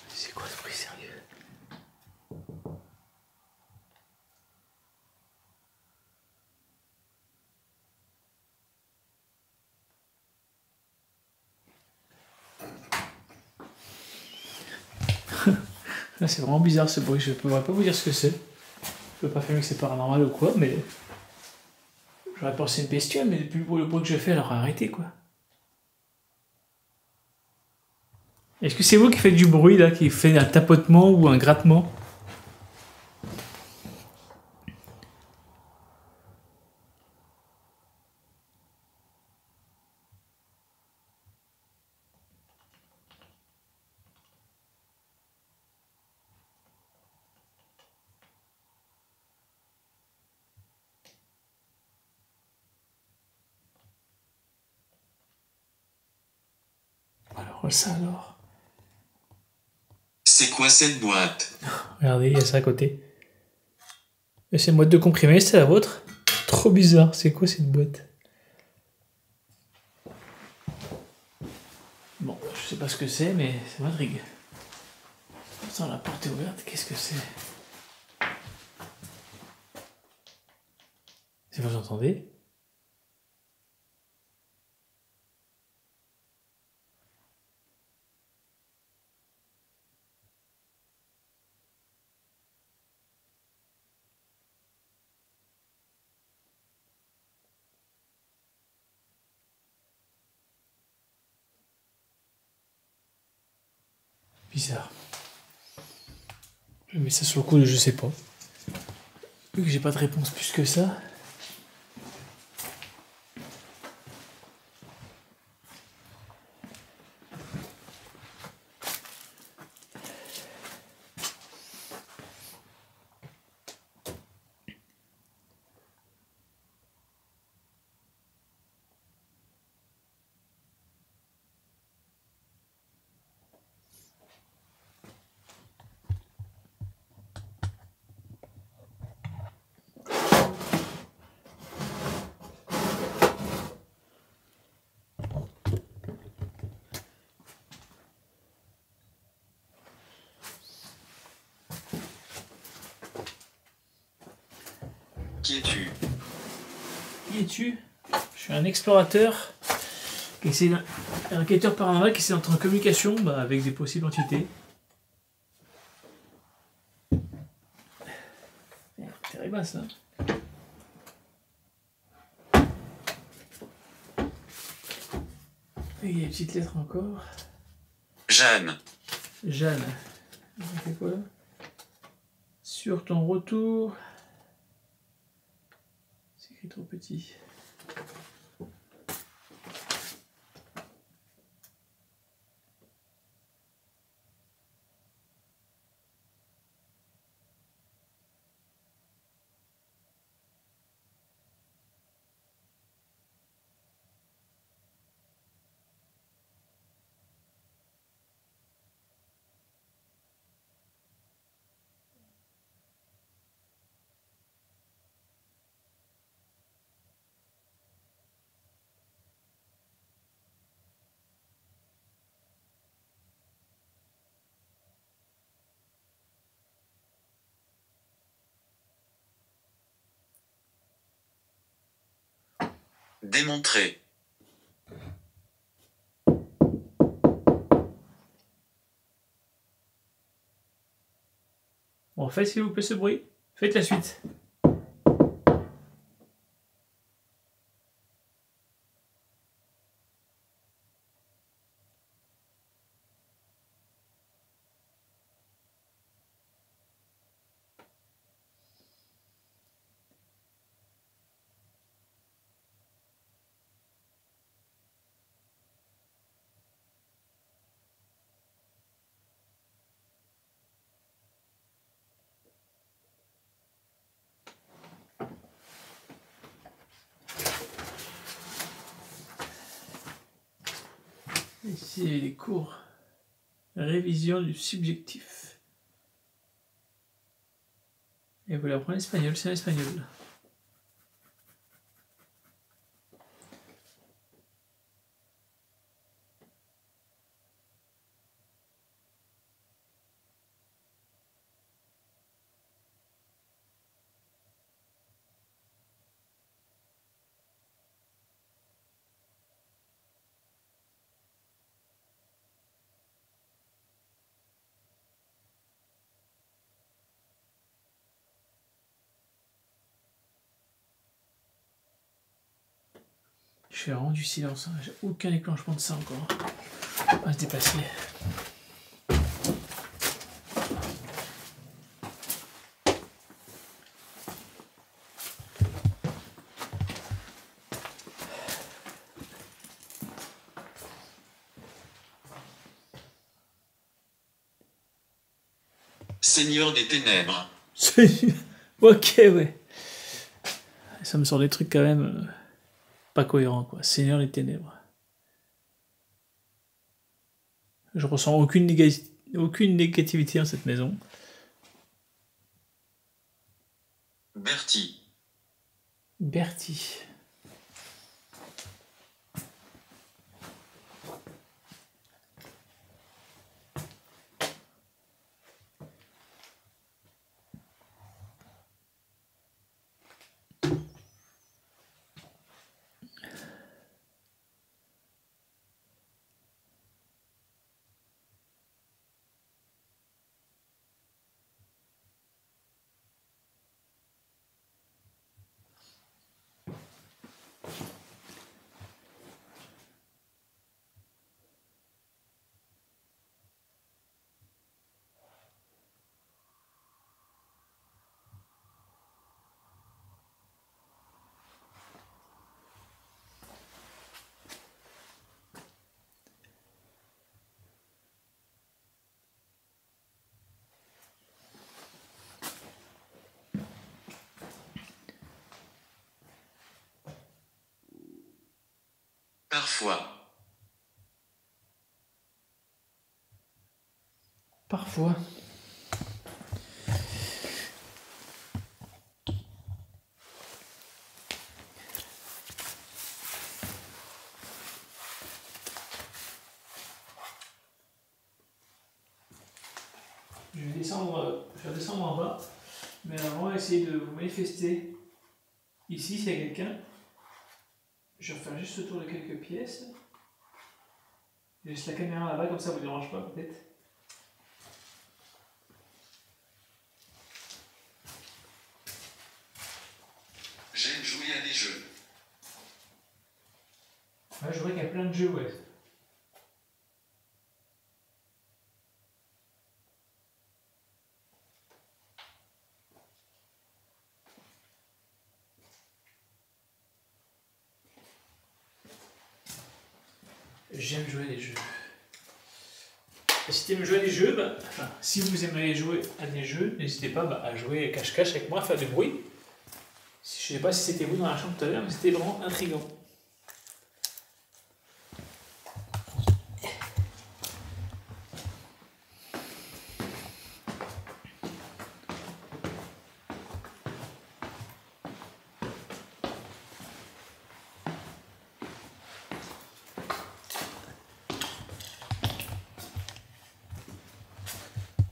C'est quoi ce bruit sérieux? Là, c'est vraiment bizarre ce bruit, je pourrais pas vous dire ce que c'est. Je peux pas affirmer que c'est paranormal ou quoi, mais... J'aurais pensé une bestiole, mais depuis le bruit que je fais, elle aurait arrêté, quoi. Est-ce que c'est vous qui faites du bruit, là, qui fait un tapotement ou un grattement? Alors, ça, alors... C'est quoi cette boîte? Regardez, il y a ça à côté. Et c'est une boîte de comprimés, c'est la vôtre? Trop bizarre, c'est quoi cette boîte? Bon, je sais pas ce que c'est, mais ça m'intrigue. Attends, la porte est ouverte, qu'est-ce que c'est? Si vous entendez? Bizarre. Je mets ça sur le coup de je sais pas. Vu que j'ai pas de réponse plus que ça. Qui es-tu? Qui es-tu? Je suis un explorateur, un enquêteur paranormal qui s'est entré en communication avec des possibles entités. C'est terrible ça. Et il y a une petite lettre encore. Jeanne. Jeanne. On fait quoi? Sur ton retour. C'est écrit trop petit. Démontrer. Bon, faites s'il vous plaît ce bruit. Faites la suite. Ici, les cours. Révision du subjectif. Et vous l'apprenez en espagnol, c'est en espagnol. Je suis rendu silence, hein. J'ai aucun déclenchement de ça encore. On va se dépasser. Seigneur des ténèbres. Ok, ouais. Ça me sort des trucs quand même pas cohérents, quoi. Seigneur des ténèbres. Je ressens aucune négativité dans cette maison. Bertie. Bertie. Parfois. Parfois. Je vais descendre en bas, mais avant, essayer de vous manifester Ici, s'il y a quelqu'un, je vais refaire juste le tour de quelques pièces. Je laisse la caméra là-bas, comme ça, vous ne dérange pas peut-être. J'aime jouer à des jeux. Ouais, je vois qu'il y a plein de jeux, ouais. J'aime jouer à des jeux. Et si tu aimes jouer à des jeux, si vous aimeriez jouer à des jeux, n'hésitez pas à jouer cache-cache avec moi, à faire du bruit. Je ne sais pas si c'était vous dans la chambre tout à l'heure, mais c'était vraiment intriguant.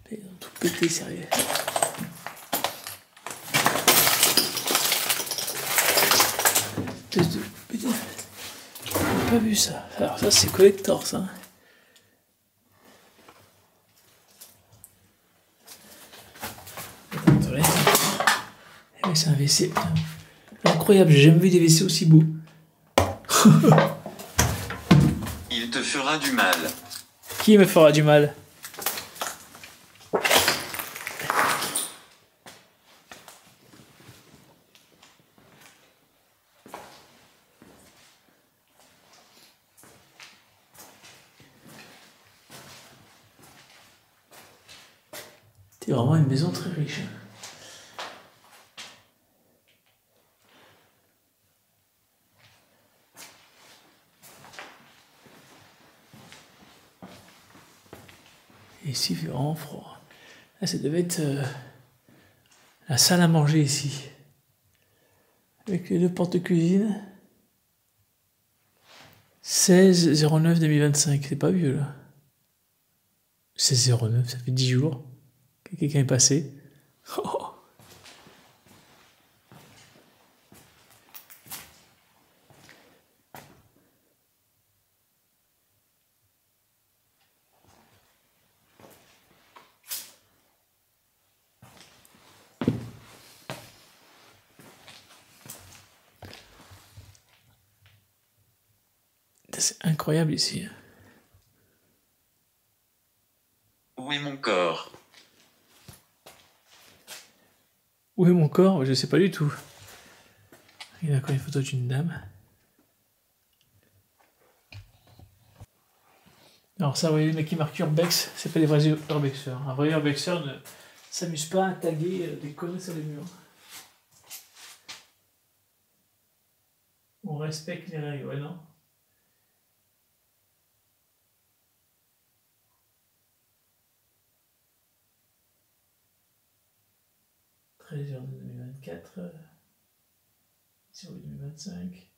Ils ont tout pété, sérieux. Putain, j'ai pas vu ça. Alors ça c'est collector ça. Attendez. Eh oui, c'est un WC. Putain. Incroyable, j'ai jamais vu des WC aussi beaux. Il te fera du mal. Qui me fera du mal? C'est vraiment une maison très riche. Et ici, il fait vraiment froid. Là, ça devait être la salle à manger ici. Avec les deux portes-cuisine. 16/09/2025. C'est pas vieux, là. 16/09, ça fait 10 jours que quelqu'un est passé. Oh. C'est incroyable ici. Où est mon corps? Où est mon corps? Je sais pas du tout. Il y a encore une photo d'une dame. Alors ça, vous voyez, les mecs qui marquent Urbex, c'est pas des vrais urbexeurs. Un vrai urbexeur ne s'amuse pas à taguer des conneries sur les murs. On respecte les règles, ouais, non? « 13/2024, 0/2025.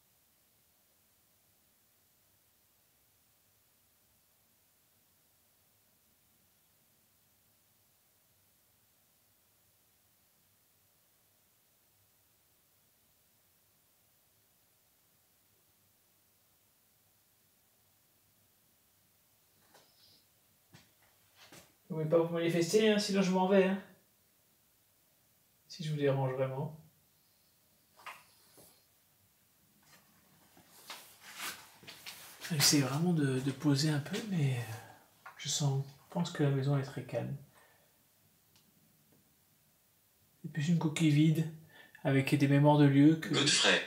Vous ne pouvez pas vous manifester, hein, sinon je m'en vais. Hein. Si je vous dérange vraiment. J'essaie vraiment de poser un peu, mais je pense que la maison est très calme. C'est plus une coquille vide, avec des mémoires de lieux que... Godfrey.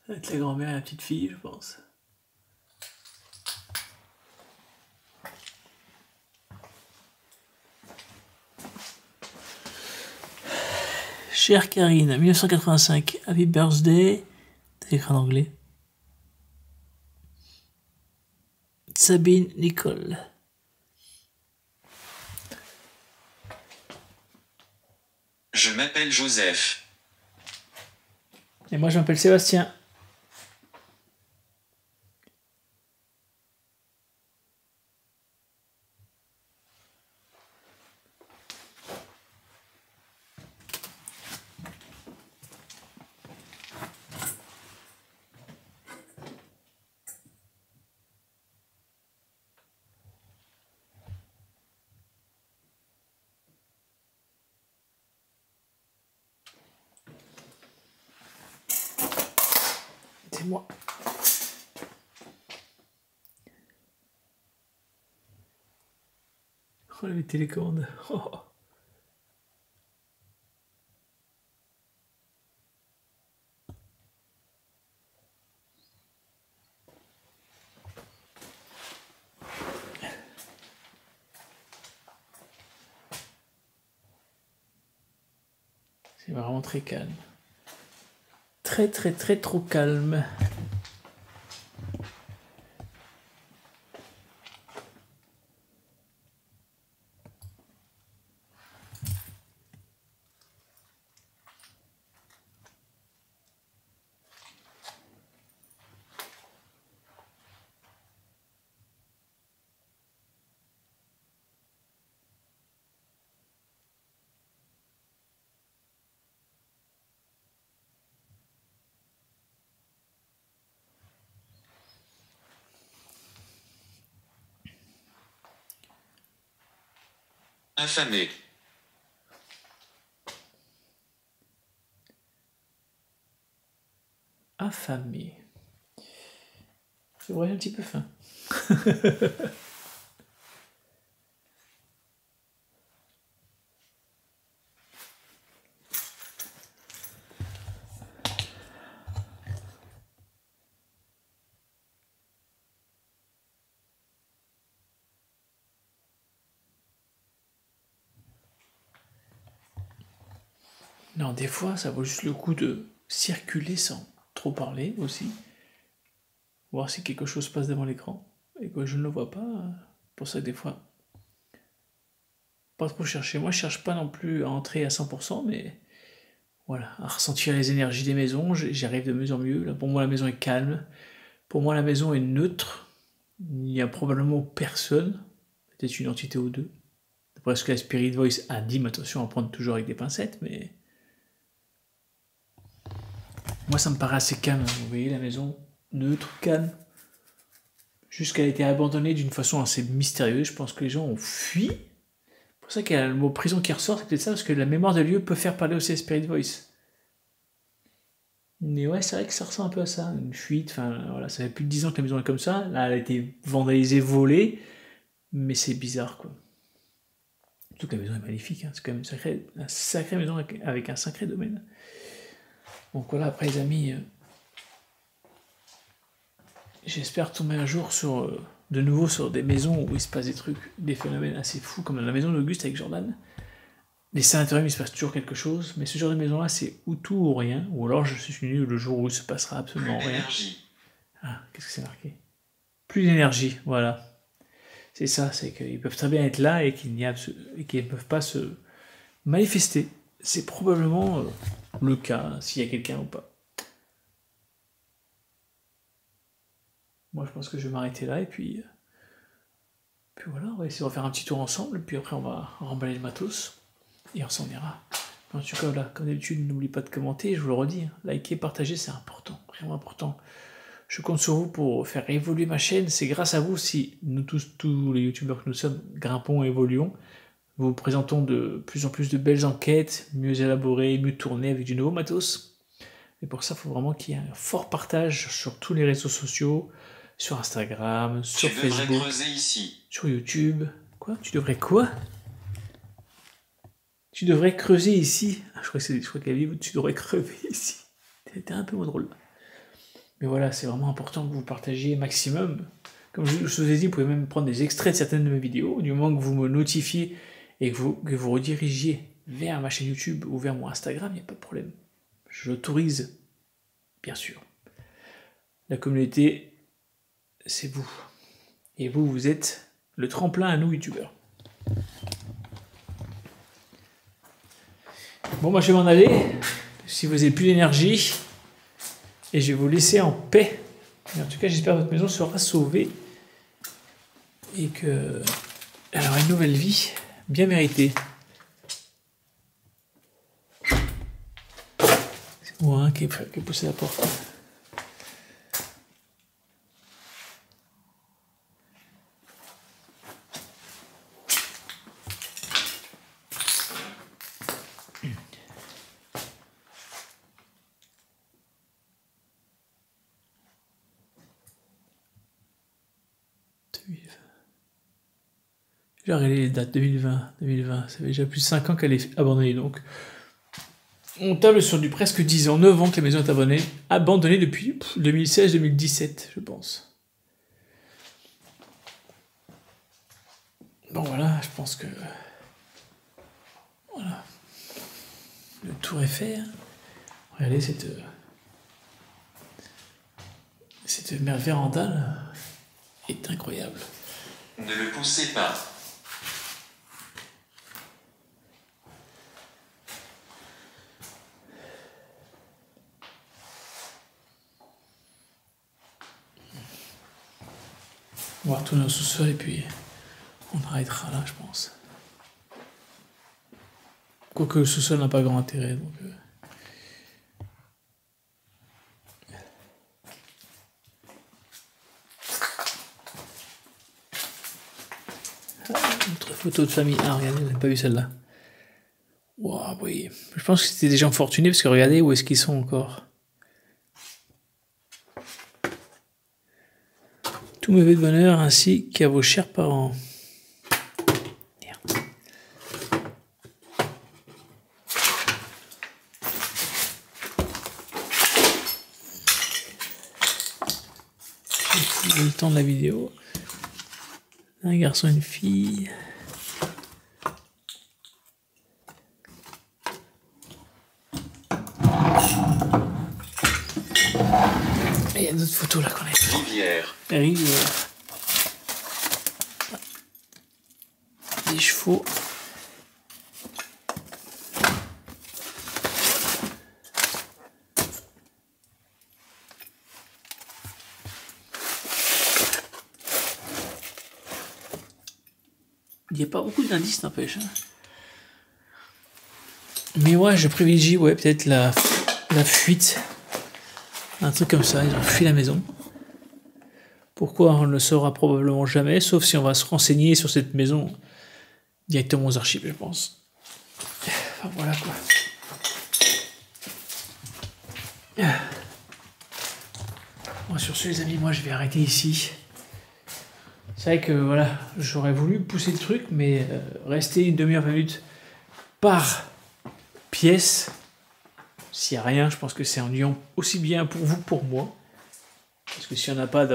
Avec la grand-mère et la petite fille, je pense. Chère Karine, 1985, Happy Birthday. T'as écrit en anglais. Sabine Nicole. Je m'appelle Joseph. Et moi je m'appelle Sébastien. C'est moi. Oh, les télécommandes. Oh. C'est vraiment très calme. Très trop calme. Affamé. Affamé. J'aurais un petit peu faim. Non, des fois, ça vaut juste le coup de circuler sans trop parler aussi. Voir si quelque chose passe devant l'écran. Et que je ne le vois pas. Pour ça, des fois, pas trop chercher. Moi, je cherche pas non plus à entrer à 100%, mais voilà, à ressentir les énergies des maisons. J'y arrive de mieux en mieux. Là, pour moi, la maison est calme. Pour moi, la maison est neutre. Il n'y a probablement personne. Peut-être une entité ou deux. D'après ce que la Spirit Voice a dit, mais attention à prendre toujours avec des pincettes, mais moi, ça me paraît assez calme. Vous voyez, la maison neutre, calme. Jusqu'à elle a été abandonnée d'une façon assez mystérieuse. Je pense que les gens ont fui. C'est pour ça qu'il y a le mot prison qui ressort. C'est peut-être ça, parce que la mémoire de lieu peut faire parler aussi à Spirit Voice. Mais ouais, c'est vrai que ça ressemble un peu à ça. Une fuite. Enfin, voilà, ça fait plus de 10 ans que la maison est comme ça. Là, elle a été vandalisée, volée. Mais c'est bizarre, quoi. Surtout que la maison est magnifique. Hein. C'est quand même une sacrée maison avec un sacré domaine. Donc voilà, après les amis, j'espère tomber un jour de nouveau sur des maisons où il se passe des trucs, des phénomènes assez fous, comme la maison d'Auguste avec Jordan. Les sanatoriums, il se passe toujours quelque chose, mais ce genre de maison-là, c'est ou tout ou rien, ou alors je suis venu le jour où il se passera absolument rien. Énergie. Ah, qu'est-ce que c'est marqué? Plus d'énergie, voilà. C'est ça, c'est qu'ils peuvent très bien être là et qu'ils ne peuvent pas se manifester. C'est probablement le cas, s'il y a quelqu'un ou pas. Moi, je pense que je vais m'arrêter là et puis voilà, on va essayer de refaire un petit tour ensemble. Puis après, on va remballer le matos et on s'en ira. En tout cas, là, comme d'habitude, n'oublie pas de commenter. Je vous le redis, hein, liker, partager, c'est important, vraiment important. Je compte sur vous pour faire évoluer ma chaîne. C'est grâce à vous si nous tous les youtubeurs que nous sommes, grimpons et évoluons. Nous vous présentons de plus en plus de belles enquêtes, mieux élaborées, mieux tournées avec du nouveau matos. Et pour ça, il faut vraiment qu'il y ait un fort partage sur tous les réseaux sociaux, sur Instagram, sur Facebook, Tu devrais creuser ici. sur YouTube. Quoi? Tu devrais quoi? Tu devrais creuser ici. Ah, je crois qu'elle dit tu devrais crever ici. C'était un peu moins drôle. Mais voilà, c'est vraiment important que vous partagiez maximum. Comme je vous ai dit, vous pouvez même prendre des extraits de certaines de mes vidéos, du moment que vous me notifiez et que vous redirigiez vers ma chaîne YouTube ou vers mon Instagram, il n'y a pas de problème. Je l'autorise, bien sûr. La communauté, c'est vous. Et vous, vous êtes le tremplin à nous, youtubeurs. Bon, moi, je vais m'en aller. Si vous n'avez plus d'énergie, et je vais vous laisser en paix. Et en tout cas, j'espère que votre maison sera sauvée et qu'elle aura une nouvelle vie bien méritée. C'est moi qui ai poussé la porte. J'ai regardé les dates 2020. Ça fait déjà plus de 5 ans qu'elle est abandonnée. Donc, on table sur du presque 10 ans, 9 ans que la maison est abandonnée depuis 2016-2017, je pense. Bon, voilà, je pense que... Voilà. Le tour est fait. Regardez cette véranda là, est incroyable. Ne le poussez pas. On va retourner au sous-sol et puis on arrêtera là, je pense. Quoique le sous-sol n'a pas grand intérêt, donc... Notre photo de famille. Ah, regardez, vous n'avez pas vu celle-là. Waouh, oui. Je pense que c'était des gens fortunés parce que regardez où est-ce qu'ils sont encore. Tous mes vœux de bonheur ainsi qu'à vos chers parents. Merde. J'ai le temps de la vidéo. Un garçon et une fille. Et il y a d'autres photos là qu'on a. Rivière. Rivière. Des chevaux. Il n'y a pas beaucoup d'indices, n'empêche. Mais ouais, je privilégie peut-être la fuite. Un truc comme ça, ils ont fui la maison. Pourquoi, on ne le saura probablement jamais, sauf si on va se renseigner sur cette maison directement aux archives, je pense. Enfin, voilà quoi. Bon, sur ce, les amis, moi je vais arrêter ici. C'est vrai que voilà, j'aurais voulu pousser le truc, mais rester une demi-heure, 20 minutes par pièce, s'il n'y a rien, je pense que c'est ennuyant aussi bien pour vous que pour moi. Parce que s'il n'y en a pas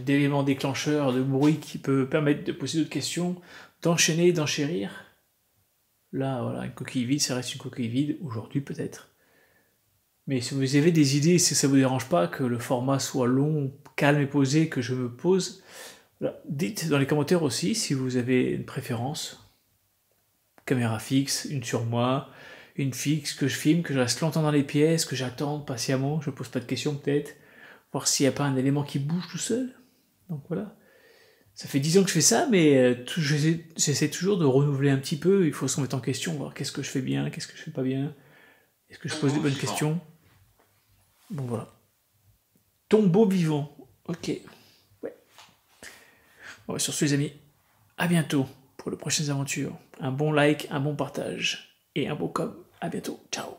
d'éléments déclencheurs, de bruit qui peut permettre de poser d'autres questions, d'enchaîner, d'enchérir, là, voilà, une coquille vide, ça reste une coquille vide, aujourd'hui peut-être. Mais si vous avez des idées, si ça ne vous dérange pas que le format soit long, calme et posé, que je me pose, voilà. Dites dans les commentaires aussi si vous avez une préférence. Caméra fixe, une sur moi, une fixe, que je filme, que je reste longtemps dans les pièces, que j'attende patiemment, je ne pose pas de questions peut-être, voir s'il n'y a pas un élément qui bouge tout seul. Donc voilà. Ça fait 10 ans que je fais ça, mais j'essaie toujours de renouveler un petit peu, il faut se remettre en question, voir qu'est-ce que je fais bien, qu'est-ce que je fais pas bien, est-ce que je pose des bonnes questions. Bon voilà. Tombeau vivant. Ok. Ouais. Bon, sur ce les amis, à bientôt pour de prochaines aventures. Un bon like, un bon partage et un beau com. À bientôt. Ciao.